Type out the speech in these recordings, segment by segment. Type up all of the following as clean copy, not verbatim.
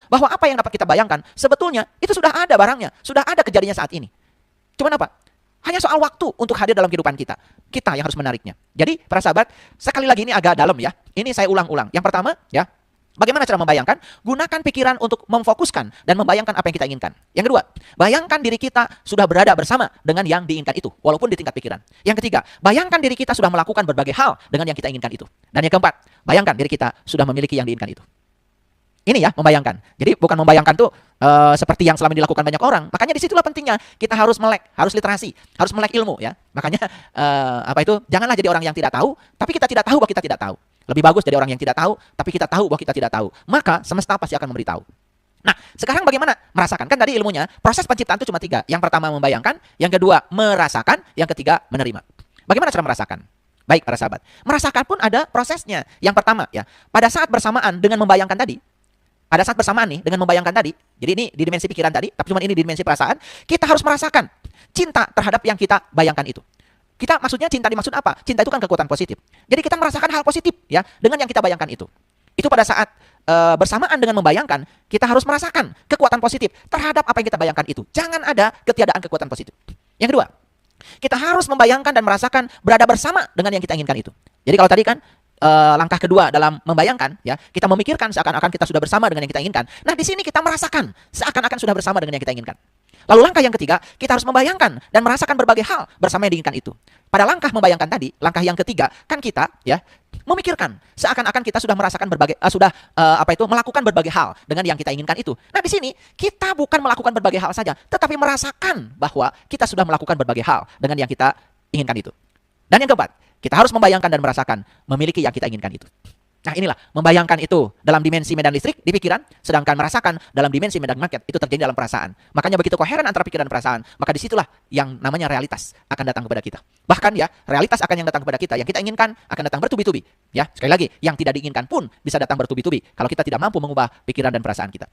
Bahwa apa yang dapat kita bayangkan, sebetulnya itu sudah ada barangnya, sudah ada kejadiannya saat ini. Cuman apa? Hanya soal waktu untuk hadir dalam kehidupan kita. Kita yang harus menariknya. Jadi, para sahabat, sekali lagi ini agak dalam ya. Ini saya ulang-ulang. Yang pertama, ya, bagaimana cara membayangkan? Gunakan pikiran untuk memfokuskan dan membayangkan apa yang kita inginkan. Yang kedua, bayangkan diri kita sudah berada bersama dengan yang diinginkan itu, walaupun di tingkat pikiran. Yang ketiga, bayangkan diri kita sudah melakukan berbagai hal dengan yang kita inginkan itu. Dan yang keempat, bayangkan diri kita sudah memiliki yang diinginkan itu. Ini ya, membayangkan. Jadi bukan membayangkan tuh seperti yang selama ini dilakukan banyak orang. Makanya disitulah pentingnya kita harus melek, harus literasi, harus melek ilmu ya. Makanya janganlah jadi orang yang tidak tahu, tapi kita tidak tahu bahwa kita tidak tahu. Lebih bagus jadi orang yang tidak tahu, tapi kita tahu bahwa kita tidak tahu. Maka semesta pasti akan memberitahu. Nah, sekarang bagaimana merasakan? Kan tadi ilmunya, proses penciptaan itu cuma 3. Yang pertama membayangkan, yang kedua merasakan, yang ketiga menerima. Bagaimana cara merasakan? Baik para sahabat, merasakan pun ada prosesnya. Yang pertama ya, pada saat bersamaan dengan membayangkan tadi, pada saat bersamaan nih dengan membayangkan tadi, jadi ini di dimensi pikiran tadi, tapi cuma ini di dimensi perasaan, kita harus merasakan cinta terhadap yang kita bayangkan itu. Kita maksudnya cinta dimaksud apa? Cinta itu kan kekuatan positif. Jadi kita merasakan hal positif ya dengan yang kita bayangkan itu. Itu pada saat bersamaan dengan membayangkan, kita harus merasakan kekuatan positif terhadap apa yang kita bayangkan itu. Jangan ada ketiadaan kekuatan positif. Yang kedua, kita harus membayangkan dan merasakan berada bersama dengan yang kita inginkan itu. Jadi kalau tadi kan langkah kedua dalam membayangkan ya, kita memikirkan seakan-akan kita sudah bersama dengan yang kita inginkan. Nah, di sini kita merasakan seakan-akan sudah bersama dengan yang kita inginkan. Lalu langkah yang ketiga, kita harus membayangkan dan merasakan berbagai hal bersama yang diinginkan itu. Pada langkah membayangkan tadi, langkah yang ketiga kan kita ya memikirkan seakan-akan kita sudah merasakan melakukan berbagai hal dengan yang kita inginkan itu. Nah, di sini kita bukan melakukan berbagai hal saja, tetapi merasakan bahwa kita sudah melakukan berbagai hal dengan yang kita inginkan itu. Dan yang keempat, kita harus membayangkan dan merasakan memiliki yang kita inginkan itu. Nah, inilah membayangkan itu dalam dimensi medan listrik di pikiran, sedangkan merasakan dalam dimensi medan magnet itu terjadi dalam perasaan. Makanya begitu koheren antara pikiran dan perasaan, maka disitulah yang namanya realitas akan datang kepada kita. Bahkan ya, realitas akan yang datang kepada kita, yang kita inginkan akan datang bertubi-tubi. Ya, sekali lagi, yang tidak diinginkan pun bisa datang bertubi-tubi kalau kita tidak mampu mengubah pikiran dan perasaan kita.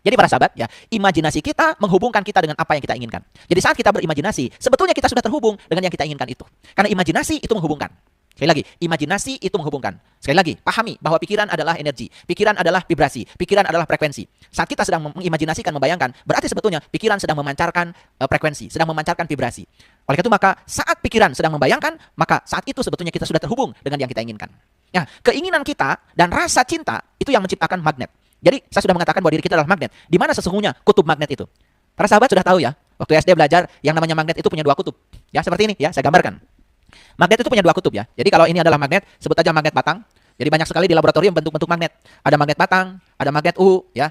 Jadi para sahabat ya, imajinasi kita menghubungkan kita dengan apa yang kita inginkan. Jadi saat kita berimajinasi, sebetulnya kita sudah terhubung dengan yang kita inginkan itu. Karena imajinasi itu menghubungkan. Sekali lagi, imajinasi itu menghubungkan. Sekali lagi, pahami bahwa pikiran adalah energi, pikiran adalah vibrasi, pikiran adalah frekuensi. Saat kita sedang mengimajinasikan, membayangkan, berarti sebetulnya pikiran sedang memancarkan frekuensi, sedang memancarkan vibrasi. Oleh itu maka saat pikiran sedang membayangkan, maka saat itu sebetulnya kita sudah terhubung dengan yang kita inginkan. Nah, keinginan kita dan rasa cinta itu yang menciptakan magnet. Jadi saya sudah mengatakan bahwa diri kita adalah magnet. Di mana sesungguhnya kutub magnet itu? Para sahabat sudah tahu ya, waktu SD belajar yang namanya magnet itu punya 2 kutub. Ya, seperti ini ya, saya gambarkan. Magnet itu punya 2 kutub ya. Jadi kalau ini adalah magnet, sebut aja magnet batang. Jadi banyak sekali di laboratorium bentuk-bentuk magnet. Ada magnet batang, ada magnet uhu ya.